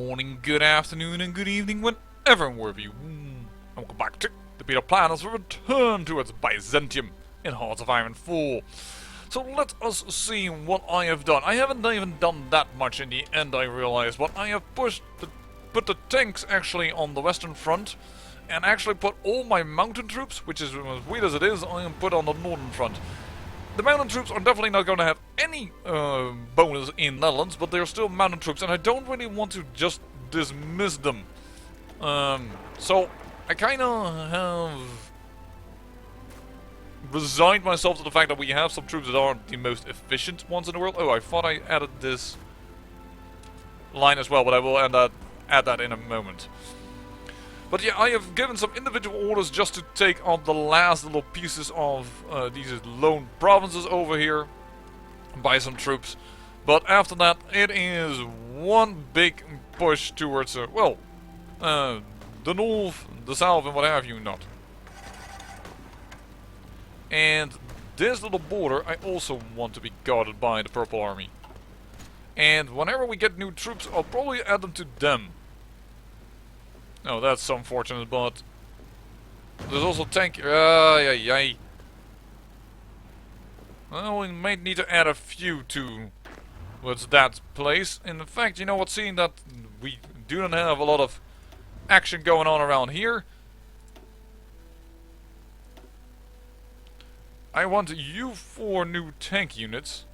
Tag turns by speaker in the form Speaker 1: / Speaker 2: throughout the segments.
Speaker 1: morning, good afternoon, and good evening, whenever and wherever you. And welcome back to the Beta Plan as we return towards Byzantium in Hearts of Iron IV. So let us see what I have done. I haven't even done that much in the end, I realize, but I have put the tanks actually on the western front, and actually put all my mountain troops, which is as weird as it is, I am put on the northern front. The mountain troops are definitely not going to have any bonus in Netherlands, but they're still mountain troops, and I don't really want to just dismiss them. So I kind of have resigned myself to the fact that we have some troops that aren't the most efficient ones in the world. Oh, I thought I added this line as well, but I will add that in a moment. But yeah, I have given some individual orders just to take on the last little pieces of these lone provinces over here. Buy some troops. But after that, it is one big push towards, the north, the south, and what have you not. And this little border, I also want to be guarded by the Purple Army. And whenever we get new troops, I'll probably add them to them. Oh, that's unfortunate, but there's also tank. Well, we might need to add a few to what's that place. In fact, you know what? Seeing that we do not have a lot of action going on around here, I want you 4 new tank units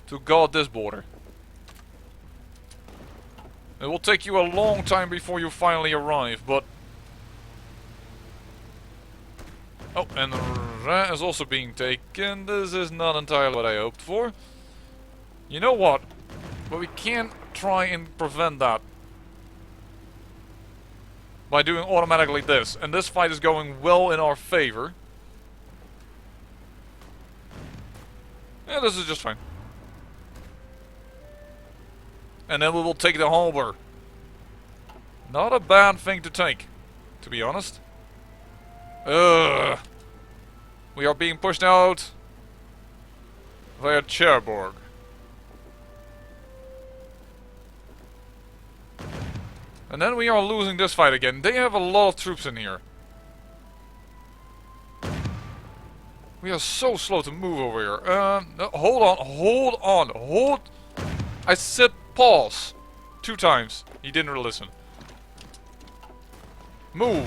Speaker 1: to guard this border. It will take you a long time before you finally arrive, but... Oh, and Ra is also being taken. This is not entirely what I hoped for. You know what? But we can try and prevent that by doing automatically this. And this fight is going well in our favor. Yeah, this is just fine. And then we will take the harbor. Not a bad thing to take, to be honest. We are being pushed out via Cherbourg. And then we are losing this fight again. They have a lot of troops in here. We are so slow to move over here. No, hold on. I said pause 2 times. He didn't listen. Move.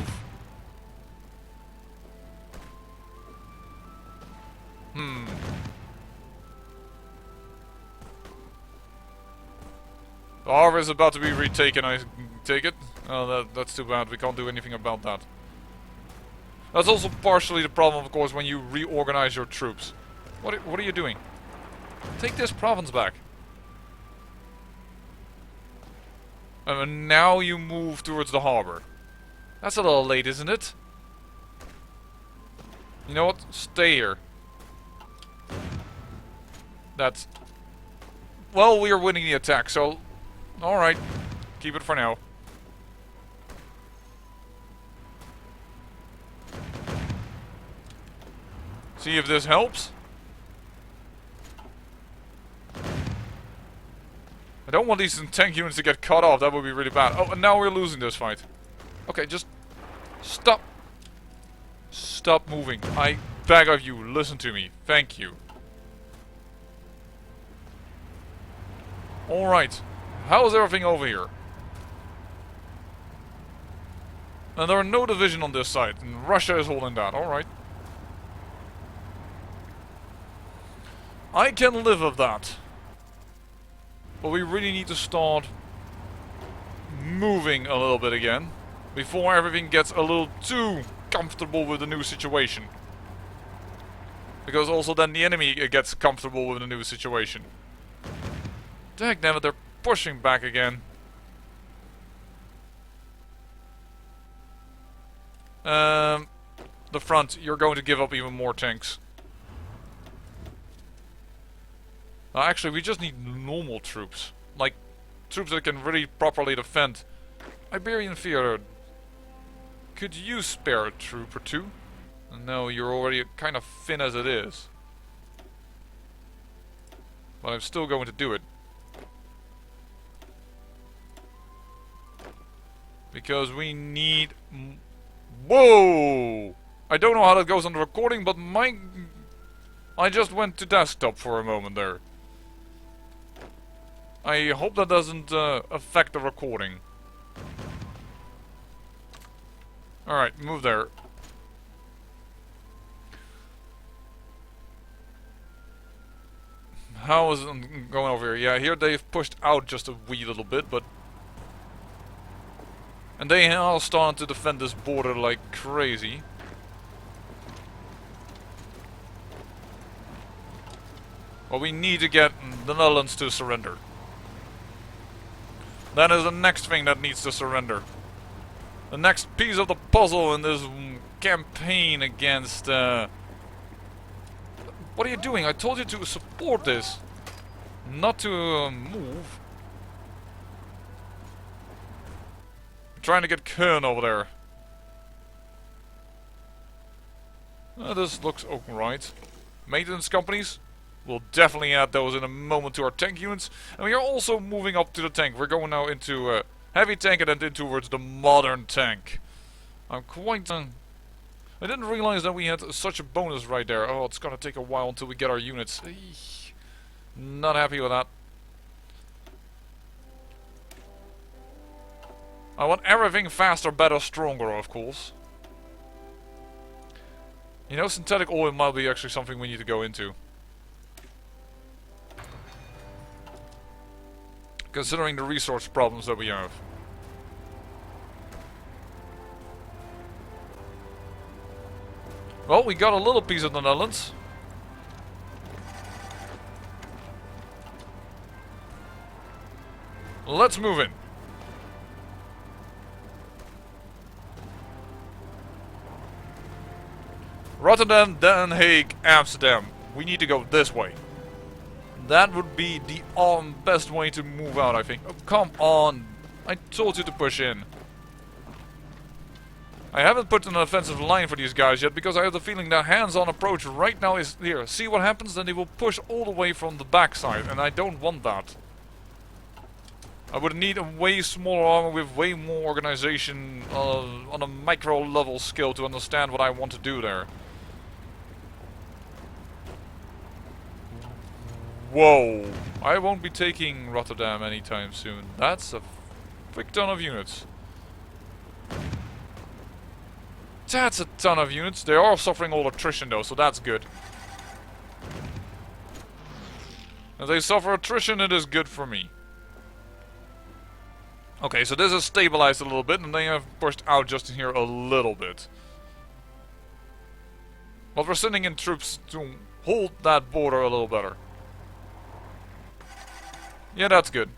Speaker 1: The harbor is about to be retaken, I take it. Oh, that's too bad. We can't do anything about that. That's also partially the problem, of course, when you reorganize your troops. What are you doing? Take this province back. And now you move towards the harbor. That's a little late, isn't it? You know what? Stay here. That's... Well, we are winning the attack, so... Alright. Keep it for now. See if this helps. I don't want these tank units to get cut off. That would be really bad. Oh, and now we're losing this fight. Okay, just stop. Stop moving. I beg of you, listen to me. Thank you. Alright. How is everything over here? And there are no division on this side. And Russia is holding that. Alright. I can live with that. But we really need to start moving a little bit again before everything gets a little too comfortable with the new situation. Because also then the enemy gets comfortable with the new situation. Dagnabbit, they're pushing back again. The front, you're going to give up even more tanks. Actually, we just need normal troops. Like, troops that can really properly defend. Iberian Theater. Could you spare a troop or 2? No, you're already kind of thin as it is. But I'm still going to do it. Because we need... Whoa! I don't know how that goes on the recording, but I just went to desktop for a moment there. I hope that doesn't affect the recording. Alright, move there. How is it going over here? Yeah, here they've pushed out just a wee little bit, but... And they are starting to defend this border like crazy. Well, we need to get the Netherlands to surrender. That is the next thing that needs to surrender. The next piece of the puzzle in this campaign against... What are you doing? I told you to support this. Not to move. I'm trying to get Köln over there. This looks alright. Maintenance companies. We'll definitely add those in a moment to our tank units. And we are also moving up to the tank. We're going now into heavy tank and then towards the modern tank. I'm quite... I didn't realize that we had such a bonus right there. Oh, it's gonna take a while until we get our units. Eesh. Not happy with that. I want everything faster, better, stronger, of course. You know, synthetic oil might be actually something we need to go into. Considering the resource problems that we have. Well, we got a little piece of the Netherlands. Let's move in. Rotterdam, Den Haag, Amsterdam. We need to go this way. That would be the best way to move out, I think. Oh, come on. I told you to push in. I haven't put an offensive line for these guys yet because I have the feeling that hands-on approach right now is here. See what happens? Then they will push all the way from the backside, and I don't want that. I would need a way smaller army with way more organization on a micro level skill to understand what I want to do there. Whoa! I won't be taking Rotterdam anytime soon. That's a frick ton of units. That's a ton of units. They are suffering all attrition though, so that's good. If they suffer attrition, it is good for me. Okay, so this has stabilized a little bit, and they have pushed out just in here a little bit. But we're sending in troops to hold that border a little better. Yeah, that's good.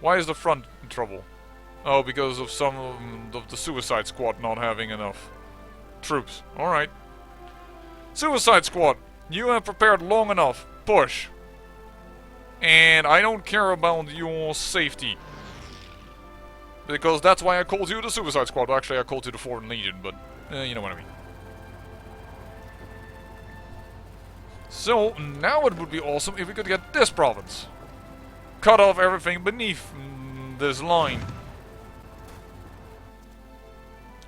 Speaker 1: Why is the front in trouble? Oh, because of some of the Suicide Squad not having enough troops. Alright. Suicide Squad, you have prepared long enough. Push. And I don't care about your safety. Because that's why I called you the Suicide Squad. Actually, I called you the Foreign Legion, but you know what I mean. So, now it would be awesome if we could get this province. Cut off everything beneath this line.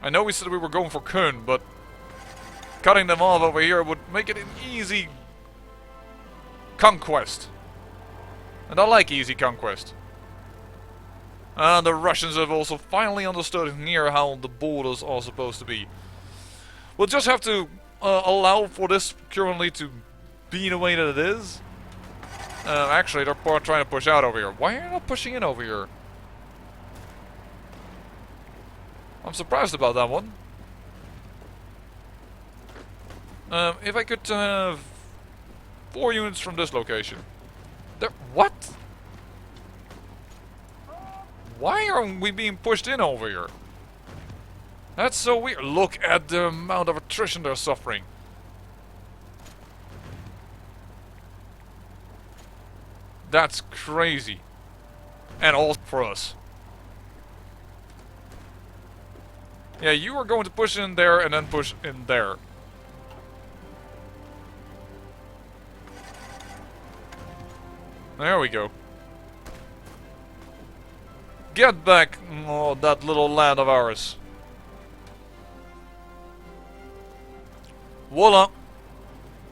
Speaker 1: I know we said we were going for Köln, but cutting them off over here would make it an easy conquest. And I like easy conquest. And the Russians have also finally understood here how the borders are supposed to be. We'll just have to allow for this currently to be the way that it is. Actually, they're trying to push out over here. Why are you not pushing in over here? I'm surprised about that one. If I could have 4 units from this location. There, what? Why are we being pushed in over here? That's so weird. Look at the amount of attrition they're suffering. That's crazy. And all for us. Yeah, you are going to push in there and then push in there. There we go. get back that little land of ours. Voila.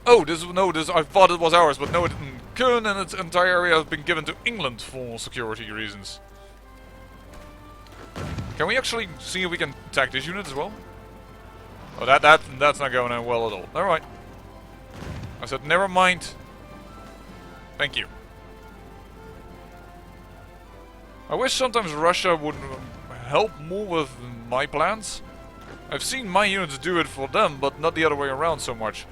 Speaker 1: Oh, I thought it was ours, but no, it didn't. Köln and its entire area has been given to England for security reasons. Can we actually see if we can attack this unit as well? Oh, that's not going on well at all. Alright. I said, never mind. Thank you. I wish sometimes Russia would help more with my plans. I've seen my units do it for them, but not the other way around so much.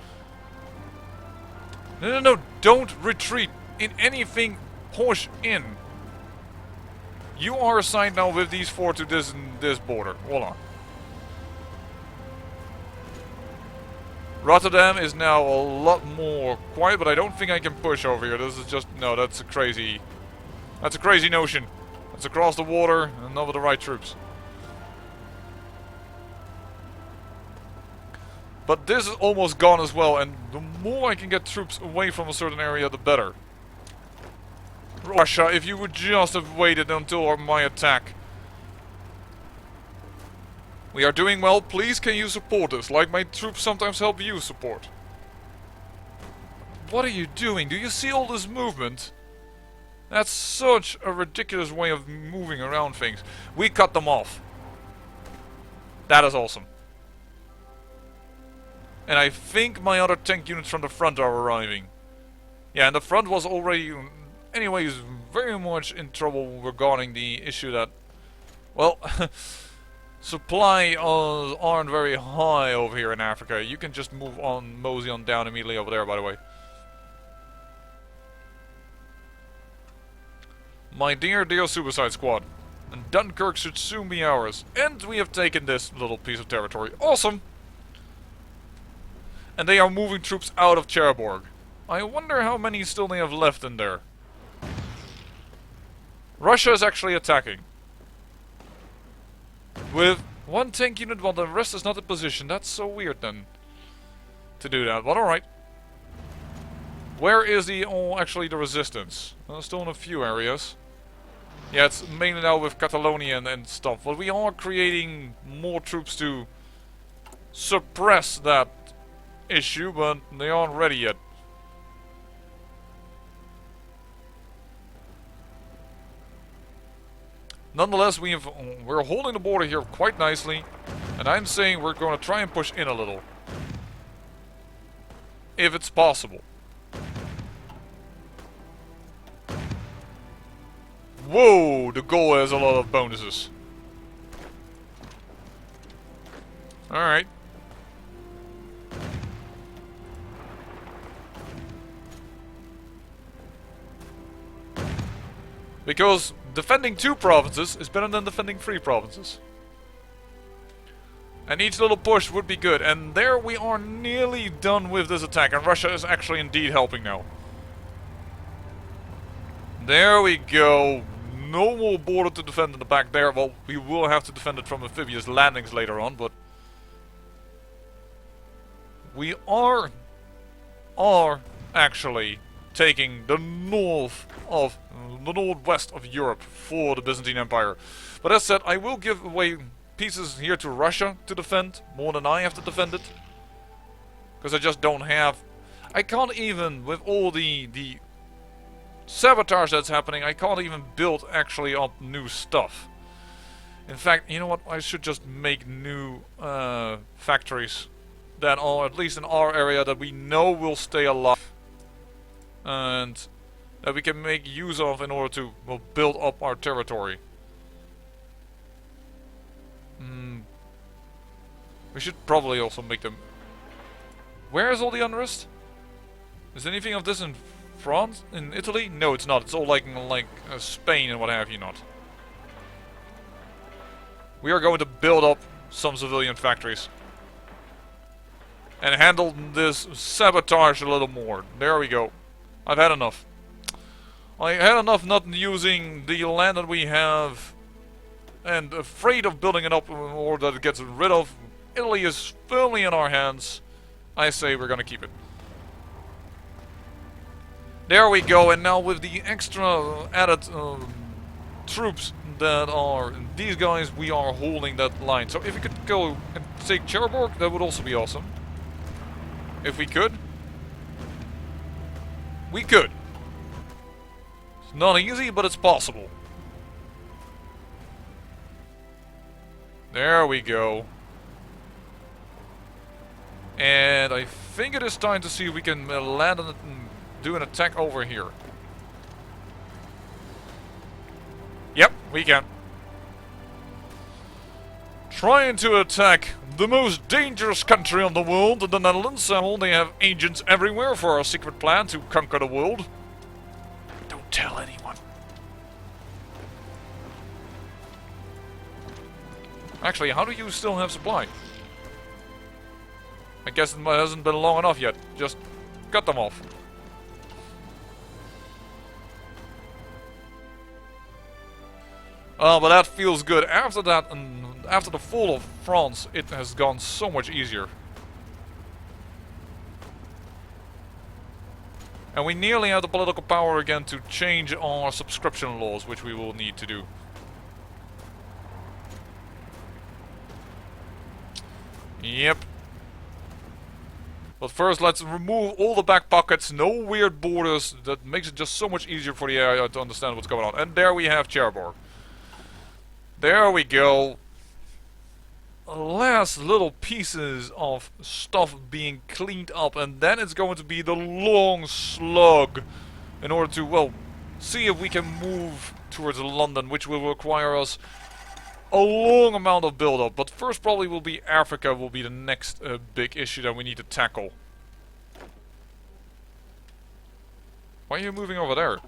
Speaker 1: No, don't retreat in anything. Push in. You are assigned now with these 4 to this border. Voila. Rotterdam is now a lot more quiet, but I don't think I can push over here. This is just... no, that's a crazy... that's a crazy notion. That's across the water and not with the right troops. But this is almost gone as well, and the more I can get troops away from a certain area, the better. Russia, if you would just have waited until my attack. We are doing well. Please, can you support us, like my troops sometimes help you support? What are you doing? Do you see all this movement? That's such a ridiculous way of moving around things. We cut them off. That is awesome. And I think my other tank units from the front are arriving. Yeah, and the front was already, anyways, very much in trouble regarding the issue that, well, supply aren't very high over here in Africa. You can just move on, mosey on down immediately over there, by the way. My dear Suicide Squad. And Dunkirk should soon be ours. And we have taken this little piece of territory. Awesome! And they are moving troops out of Cherbourg. I wonder how many still they have left in there. Russia is actually attacking. With 1 tank unit while the rest is not in position. That's so weird then. To do that, but alright. Where is actually the resistance? Still in a few areas. Yeah, it's mainly now with Catalonia and stuff. But we are creating more troops to suppress that issue, but they aren't ready yet. Nonetheless, we're holding the border here quite nicely, and I'm saying we're going to try and push in a little. If it's possible. Whoa, the goal has a lot of bonuses. Alright. Because defending 2 provinces is better than defending 3 provinces. And each little push would be good. And there we are nearly done with this attack. And Russia is actually indeed helping now. There we go. No more border to defend in the back there. Well, we will have to defend it from amphibious landings later on, but... we are actually taking the northwest of Europe for the Byzantine Empire. But as said, I will give away pieces here to Russia to defend, more than I have to defend it. Because I just don't have... I can't even, with all the sabotage that's happening, I can't even build actually up new stuff. In fact, you know what, I should just make new factories that are, at least in our area, that we know will stay alive. And that we can make use of in order to, well, build up our territory. We should probably also make them... Where is all the unrest? Is anything of this in France? In Italy? No, it's not. It's all like Spain and what have you not. We are going to build up some civilian factories. And handle this sabotage a little more. There we go. I've had enough. I had enough not using the land that we have and afraid of building it up or that it gets rid of. Italy is firmly in our hands. I say we're gonna keep it. There we go, and now with the extra added troops that are these guys, we are holding that line. So if we could go and take Cherbourg, that would also be awesome. If we could. We could. It's not easy, but it's possible. There we go. And I think it is time to see if we can land on it and do an attack over here. Yep, we can. Trying to attack the most dangerous country in the world, the Netherlands. Well, they have agents everywhere for our secret plan to conquer the world. Don't tell anyone. Actually, how do you still have supply? I guess it hasn't been long enough yet. Just cut them off. But that feels good. After that, after the fall of France, it has gone so much easier. And we nearly have the political power again to change our subscription laws, which we will need to do. Yep. But first, let's remove all the back pockets, no weird borders. That makes it just so much easier for the area to understand what's going on. And there we have Cherbourg. There we go. Last little pieces of stuff being cleaned up, and then it's going to be the long slug in order to, well, see if we can move towards London, which will require us a long amount of build-up. But first probably will be Africa, will be the next big issue that we need to tackle. Why are you moving over there?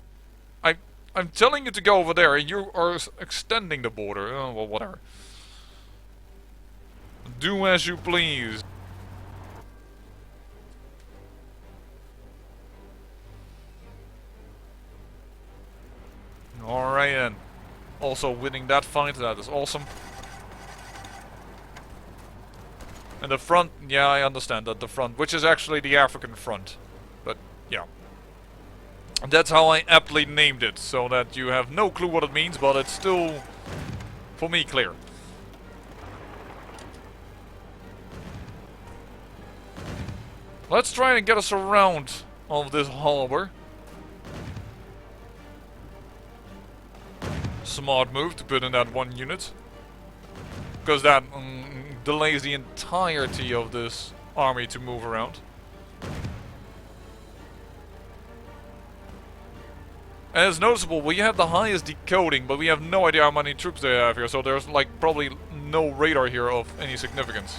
Speaker 1: I'm telling you to go over there, and you are extending the border. Oh, well, whatever. Do as you please. Alright then. Also winning that fight, that is awesome. And the front, yeah, I understand that the front, which is actually the African front. But, yeah. And that's how I aptly named it, so that you have no clue what it means, but it's still, for me, clear. Let's try and get us around of this harbor. Smart move to put in that one unit. Because that delays the entirety of this army to move around. And it's noticeable, we have the highest decoding, but we have no idea how many troops they have here, so there's like probably no radar here of any significance.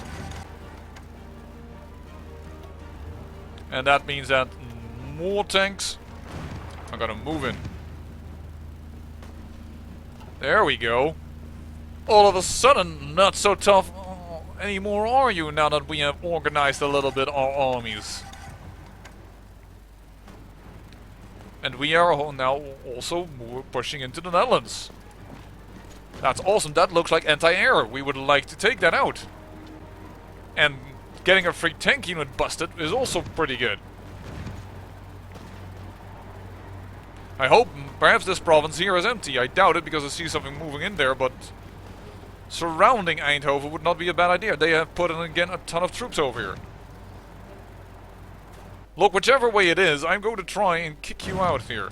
Speaker 1: And that means that more tanks are gonna move in. There we go. All of a sudden, not so tough anymore are you, now that we have organized a little bit our armies. And we are now also pushing into the Netherlands. That's awesome. That looks like anti-air. We would like to take that out. And getting a free tank unit busted is also pretty good. I hope perhaps this province here is empty. I doubt it because I see something moving in there, but surrounding Eindhoven would not be a bad idea. They have put in again a ton of troops over here. Look, whichever way it is, I'm going to try and kick you out here.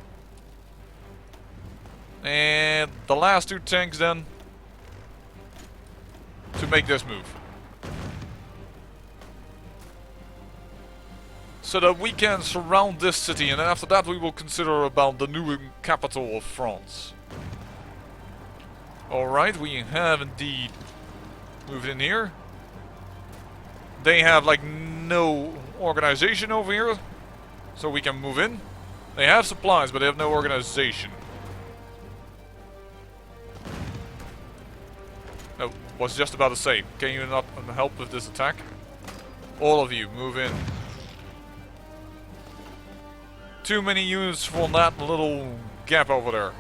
Speaker 1: And the last two tanks then to make this move. So that we can surround this city, and then after that we will consider about the new capital of France. Alright, we have indeed moved in here. They have like no organization over here, so we can move in. They have supplies, but they have no organization. I was just about to say, can you not help with this attack? All of you, move in. Too many units for that little gap over there.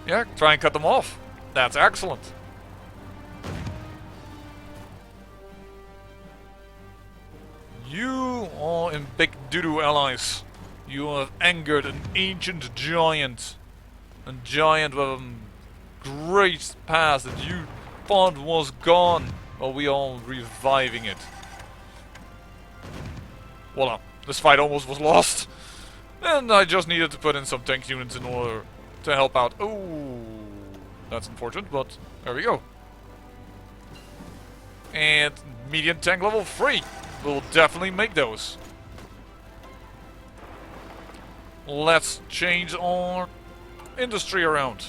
Speaker 1: Yeah, try and cut them off. That's excellent. You are in big doo-doo allies. You have angered an ancient giant. A giant with a great past that you thought was gone. Well, we are reviving it. Voila. This fight almost was lost. And I just needed to put in some tank units in order to help out. Oh, that's unfortunate, but there we go. And medium tank level 3. We'll definitely make those. Let's change our industry around.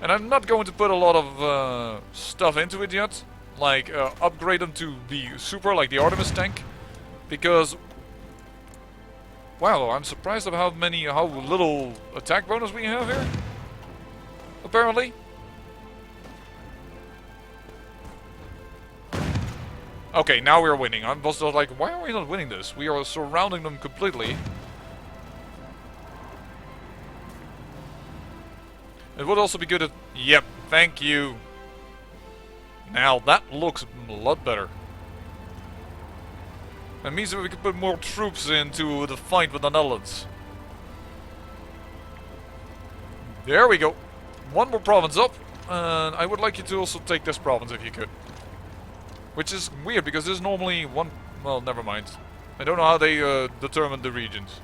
Speaker 1: And I'm not going to put a lot of stuff into it yet. Like upgrade them to be super, like the Artemis tank. Because, wow, I'm surprised of how little attack bonus we have here. Apparently. Okay, now we're winning. I was like, why are we not winning this? We are surrounding them completely. It would also be good if... Yep, thank you. Now that looks a lot better. That means that we can put more troops into the fight with the Netherlands. There we go. One more province up. And I would like you to also take this province if you could. Which is weird, because there's normally one... Well, never mind. I don't know how they determine the regions.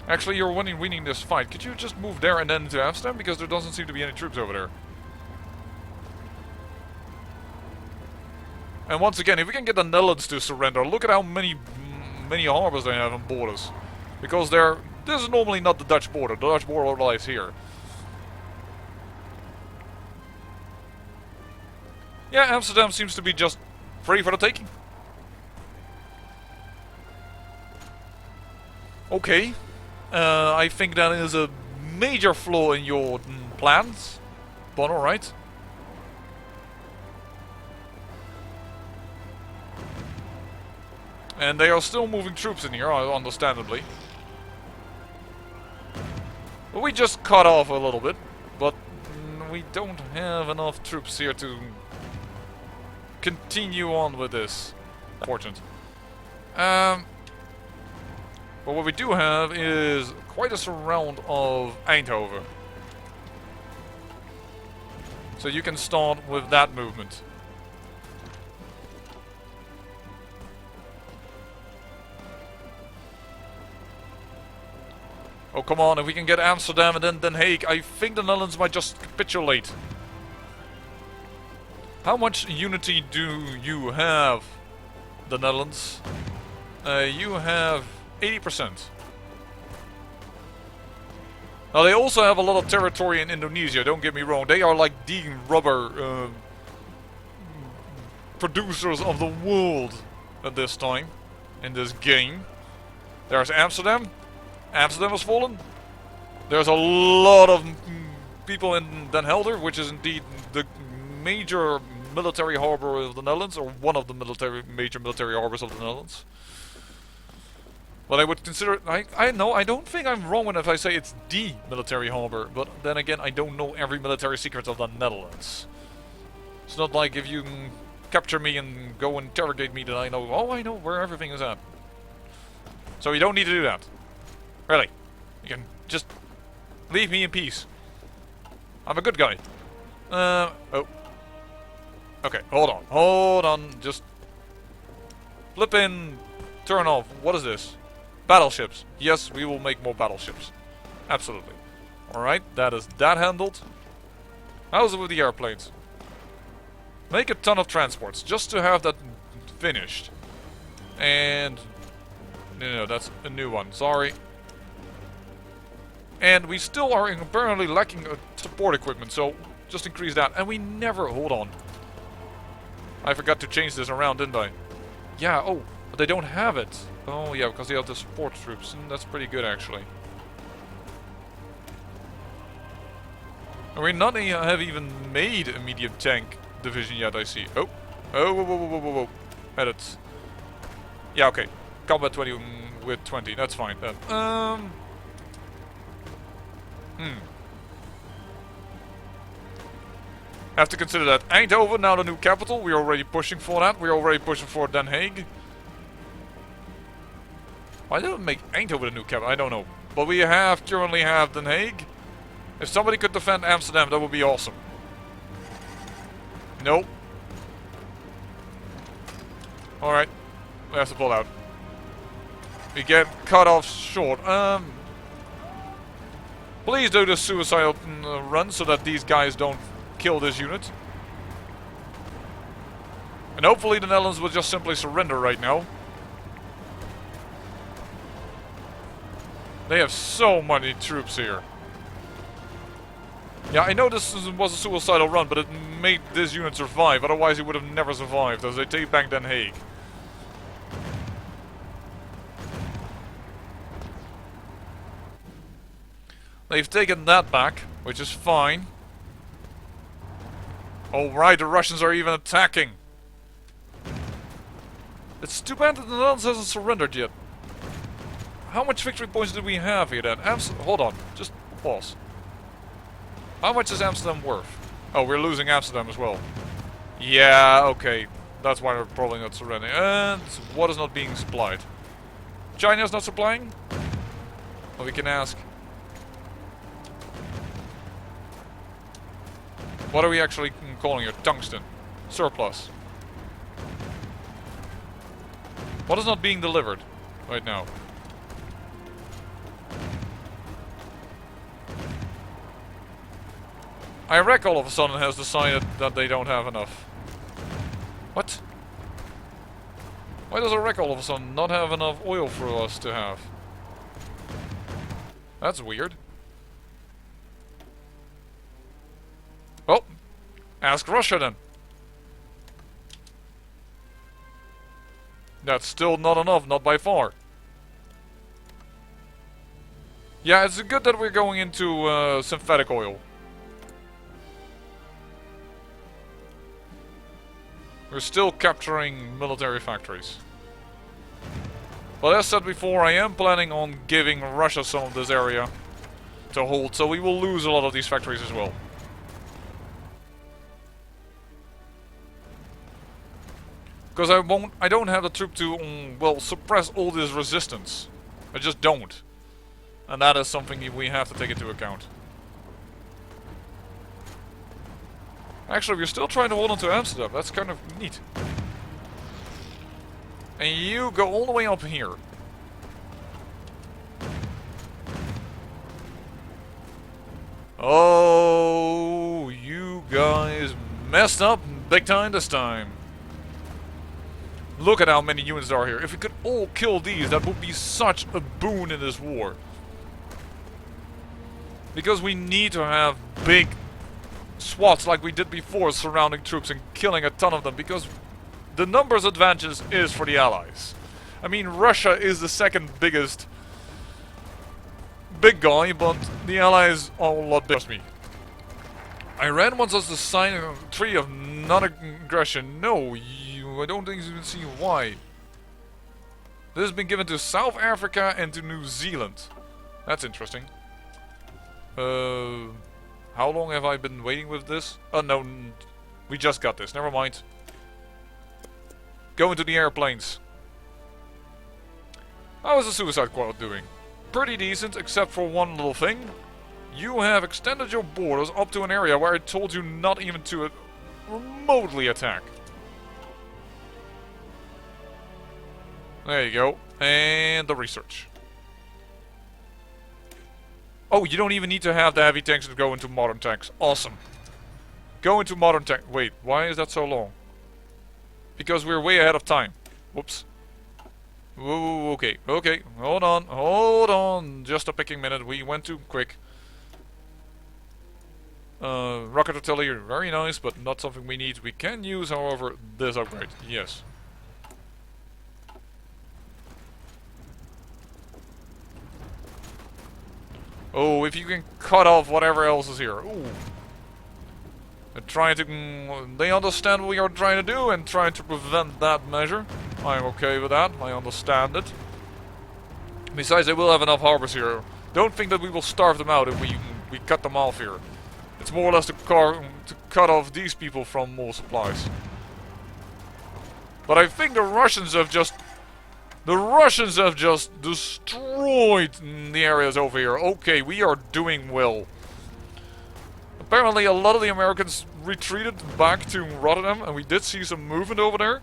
Speaker 1: Actually, you're winning this fight. Could you just move there and then into Amsterdam? Because there doesn't seem to be any troops over there. And once again, if we can get the Netherlands to surrender, look at how many harbors they have on borders. Because this is normally not the Dutch border. The Dutch border lies here. Yeah, Amsterdam seems to be just free for the taking. Okay. I think that is a major flaw in your plans. But alright. And they are still moving troops in here, understandably. But we just cut off a little bit. But we don't have enough troops here to continue on with this. Unfortunate. But what we do have is quite a surround of Eindhoven. So you can start with that movement. Oh, come on, if we can get Amsterdam and then Den Haag, I think the Netherlands might just capitulate. How much unity do you have, the Netherlands? You have 80%. Now, they also have a lot of territory in Indonesia, don't get me wrong. They are like the rubber producers of the world at this time, in this game. There's Amsterdam. Amsterdam has fallen. There's a lot of people in Den Helder, which is indeed the major military harbor of the Netherlands, or one of the major military harbors of the Netherlands. But I would consider it, I don't think I'm wrong when if I say it's the military harbor, but then again, I don't know every military secret of the Netherlands. It's not like if you capture me and go interrogate me that I know, oh, I know where everything is at. So you don't need to do that. Really. You can just leave me in peace. I'm a good guy. Oh. Okay, hold on, just flip in, turn off. What is this? Battleships. Yes, we will make more battleships. Absolutely. Alright, that is that handled. How's it with the airplanes? Make a ton of transports, just to have that finished. And... no, that's a new one, sorry. And we still are apparently lacking support equipment, so just increase that. And we never... hold on. I forgot to change this around, didn't I? Yeah, oh, but they don't have it. Oh, yeah, because they have the support troops. And that's pretty good, actually. And we not have even made a medium tank division yet, I see. Oh. Oh, whoa, whoa, whoa, whoa, whoa. Edit. Yeah, okay. Combat 20 with 20. That's fine, then. Have to consider that Eindhoven, now the new capital. We're already pushing for that. We're already pushing for Den Haag. Why didn't make Eindhoven a new capital? I don't know. But we currently have Den Haag. If somebody could defend Amsterdam, that would be awesome. Nope. Alright. We have to pull out. We get cut off short. Please do the suicidal run so that these guys don't kill this unit. And hopefully the Netherlands will just simply surrender right now. They have so many troops here. Yeah, I know this was a suicidal run, but it made this unit survive. Otherwise, he would have never survived as they take back Den Haag. They've taken that back, which is fine. Alright, the Russians are even attacking. It's too bad that the Netherlands hasn't surrendered yet. How much victory points do we have here then? Hold on, just pause. How much is Amsterdam worth? Oh, we're losing Amsterdam as well. Yeah, okay. That's why we're probably not surrendering. And what is not being supplied? China is not supplying? Well, we can ask. What are we actually calling here? Tungsten. Surplus. What is not being delivered right now? Iraq all of a sudden has decided that they don't have enough. What? Why does Iraq all of a sudden not have enough oil for us to have? That's weird. Well, ask Russia then. That's still not enough, not by far. Yeah, it's good that we're going into synthetic oil. We're still capturing military factories. But as said before, I am planning on giving Russia some of this area to hold, so we will lose a lot of these factories as well. Because I don't have the troop to, well, suppress all this resistance. I just don't. And that is something we have to take into account. Actually, we're still trying to hold on to Amsterdam. That's kind of neat. And you go all the way up here. Oh, you guys messed up big time this time. Look at how many units are here. If we could all kill these, that would be such a boon in this war. Because we need to have big swaths like we did before surrounding troops and killing a ton of them, because the numbers advantage is for the Allies. I mean, Russia is the second biggest big guy, but the Allies are a lot bigger. Trust me. Iran wants us to sign a treaty of non-aggression. No, I don't think you can see why. This has been given to South Africa and to New Zealand. That's interesting. How long have I been waiting with this? Oh no, we just got this. Never mind. Go into the airplanes. How is the suicide squad doing? Pretty decent, except for one little thing. You have extended your borders up to an area where I told you not even to remotely attack. There you go. And the research. Oh, you don't even need to have the heavy tanks to go into modern tanks. Awesome. Go into modern tank. Wait, why is that so long? Because we're way ahead of time. Whoops. Whoa, okay, okay. Hold on. Just a picking minute. We went too quick. Rocket artillery, very nice, but not something we need. We can use, however, this upgrade. Yes. Oh, if you can cut off whatever else is here. Ooh. They're trying to... They understand what we are trying to do and trying to prevent that measure. I'm okay with that. I understand it. Besides, they will have enough harbors here. Don't think that we will starve them out if we cut them off here. It's more or less to cut off these people from more supplies. But I think the Russians have just The Russians have just destroyed the areas over here. Okay, we are doing well. Apparently a lot of the Americans retreated back to Rotterdam, and we did see some movement over there.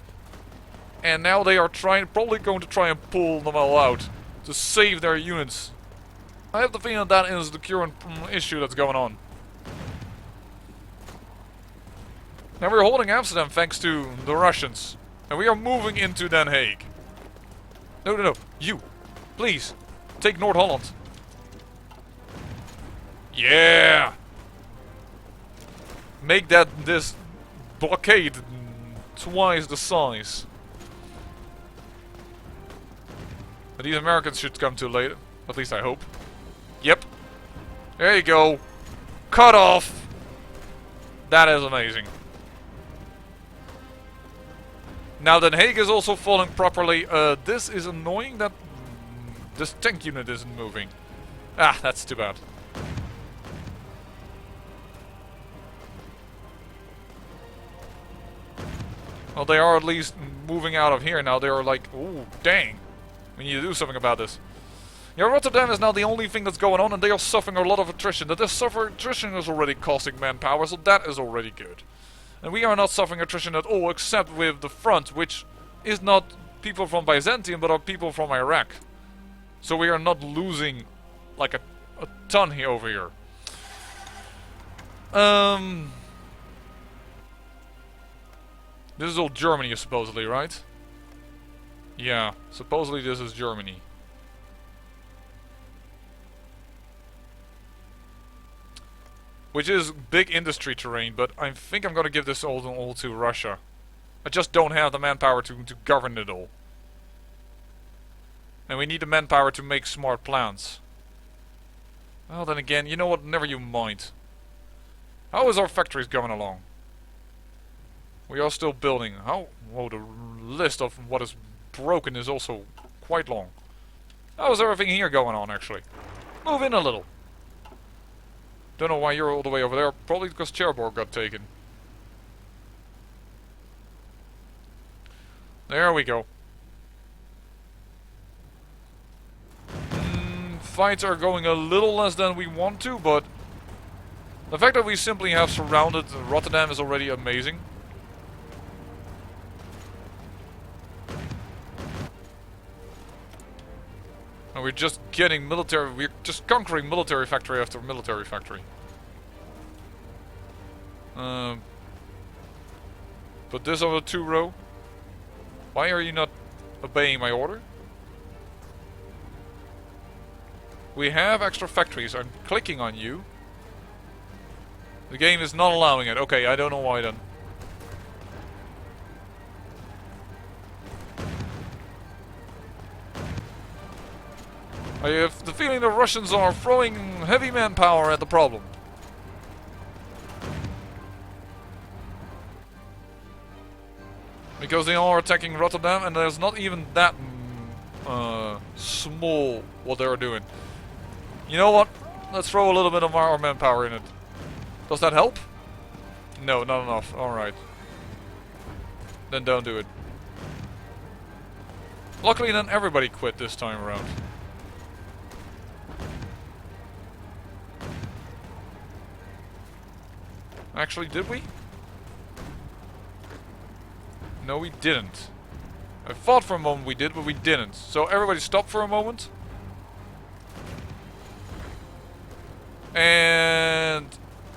Speaker 1: And now they are probably going to try and pull them all out to save their units. I have the feeling that is the current issue that's going on. Now we're holding Amsterdam thanks to the Russians. And we are moving into Den Haag. No, no, no. You. Please. Take North Holland. Yeah. Make this blockade twice the size. But these Americans should come too late. At least I hope. Yep. There you go. Cut off. That is amazing. Now Den Haag is also falling properly. This is annoying that this tank unit isn't moving. Ah, that's too bad. Well, they are at least moving out of here now. They are like, ooh, dang. We need to do something about this. Yeah, Rotterdam is now the only thing that's going on, and they are suffering a lot of attrition. That this attrition is already costing manpower, so that is already good. And we are not suffering attrition at all, except with the front, which is not people from Byzantium, but are people from Iraq. So we are not losing like a ton here over here. This is all Germany, supposedly, right? Yeah, supposedly this is Germany. Which is big industry terrain, but I think I'm gonna give this all to Russia. I just don't have the manpower to govern it all. And we need the manpower to make smart plans. Well, then again, you know what? Never you mind. How is our factories going along? We are still building. How? Whoa, the list of what is broken is also quite long. How is everything here going on, actually? Move in a little. Don't know why you're all the way over there. Probably because Cherbourg got taken. There we go. Fights are going a little less than we want to, but the fact that we simply have surrounded Rotterdam is already amazing. And we're just getting military, we're just conquering military factory after military factory. Put this on a 2-row. Why are you not obeying my order? We have extra factories. I'm clicking on you. The game is not allowing it. Okay, I don't know why then. I have the feeling the Russians are throwing heavy manpower at the problem. Because they are attacking Rotterdam and there's not even that small what they're doing. You know what? Let's throw a little bit of our manpower in it. Does that help? No, not enough. Alright. Then don't do it. Luckily then everybody quit this time around. Actually, did we? No, we didn't. I thought for a moment we did, but we didn't. So everybody stop for a moment. And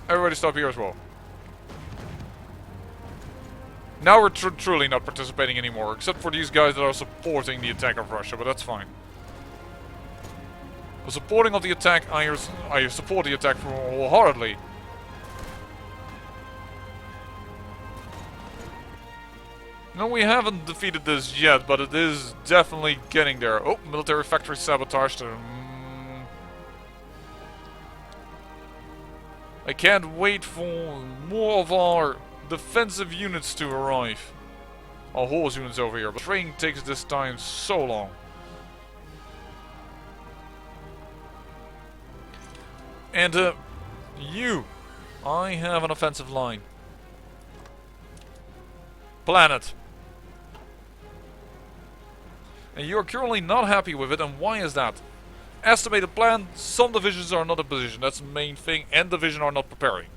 Speaker 1: everybody stop here as well. Now we're truly not participating anymore, except for these guys that are supporting the attack of Russia, but that's fine. The supporting of the attack, I support the attack wholeheartedly. No, we haven't defeated this yet, but it is definitely getting there. Oh, military factory sabotaged. I can't wait for more of our defensive units to arrive. Our horse units over here, but training takes this time so long. And, I have an offensive line. Planet. And you are currently not happy with it, and why is that? Estimated plan, some divisions are not in position, that's the main thing, and division are not preparing.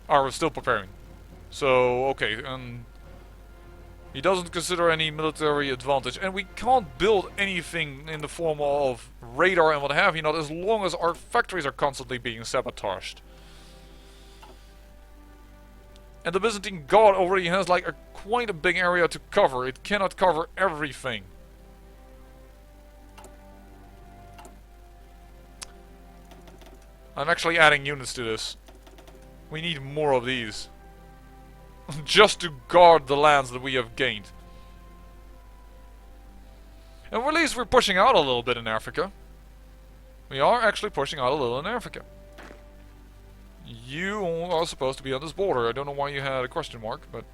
Speaker 1: Are still preparing. So, okay, he doesn't consider any military advantage, and we can't build anything in the form of radar and what have you not, as long as our factories are constantly being sabotaged. And the Byzantine Guard already has like quite a big area to cover. It cannot cover everything. I'm actually adding units to this. We need more of these. Just to guard the lands that we have gained. And at least we're pushing out a little bit in Africa. We are actually pushing out a little in Africa. You are supposed to be on this border. I don't know why you had a question mark, but...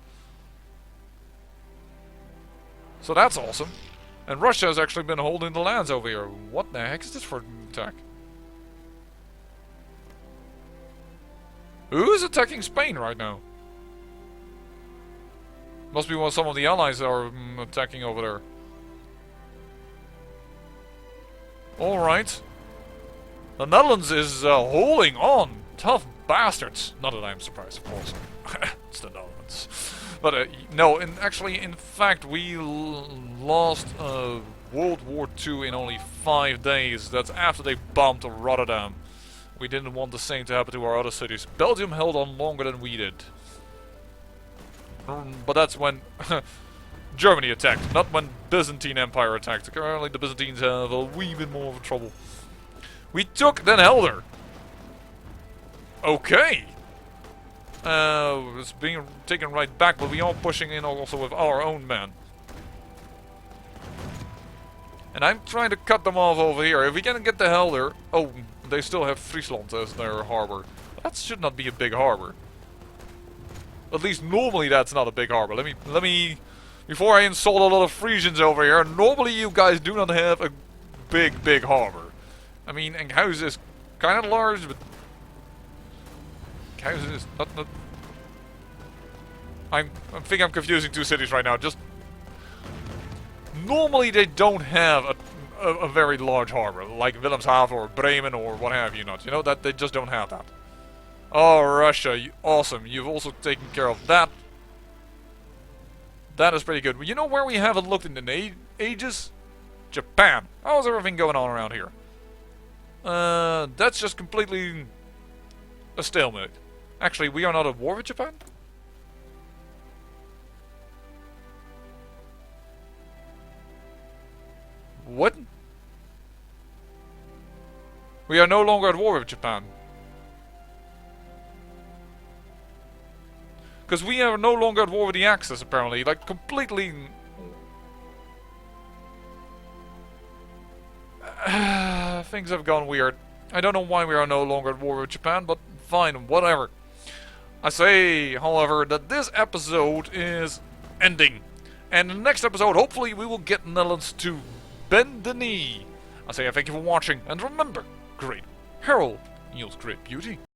Speaker 1: So that's awesome. And Russia has actually been holding the lands over here. What the heck is this for an attack? Who is attacking Spain right now? Must be some of the allies are attacking over there. Alright. The Netherlands is holding on. Tough bastards. Not that I'm surprised, of course. It's the Netherlands. But no, actually, in fact, we lost World War II in only 5 days. That's after they bombed Rotterdam. We didn't want the same to happen to our other cities. Belgium held on longer than we did. But that's when Germany attacked, not when Byzantine Empire attacked. Currently the Byzantines have a wee bit more of trouble. We took Den Helder. Okay. It's being taken right back, but we are pushing in also with our own men. And I'm trying to cut them off over here. If we can get the Helder... Oh, they still have Friesland as their harbor. That should not be a big harbor. At least normally that's not a big harbor. Let me before I insult a lot of Frisians over here, normally you guys do not have a big harbor. I mean, Enkhuizen is kind of large, but Enkhuizen is not I think I'm confusing two cities right now. Just normally they don't have a very large harbor like Wilhelmshaven or Bremen or what have you not. You know that they just don't have that. Oh, Russia, awesome. You've also taken care of that. That is pretty good. You know where we haven't looked in ages? Japan. How's everything going on around here? That's just completely a stalemate. Actually, we are not at war with Japan? What? We are no longer at war with Japan. Because we are no longer at war with the Axis, apparently. Like, completely... things have gone weird. I don't know why we are no longer at war with Japan, but fine, whatever. I say, however, that this episode is ending. And in the next episode, hopefully, we will get Netherlands to bend the knee. I say thank you for watching, and remember, great Harold yields great beauty.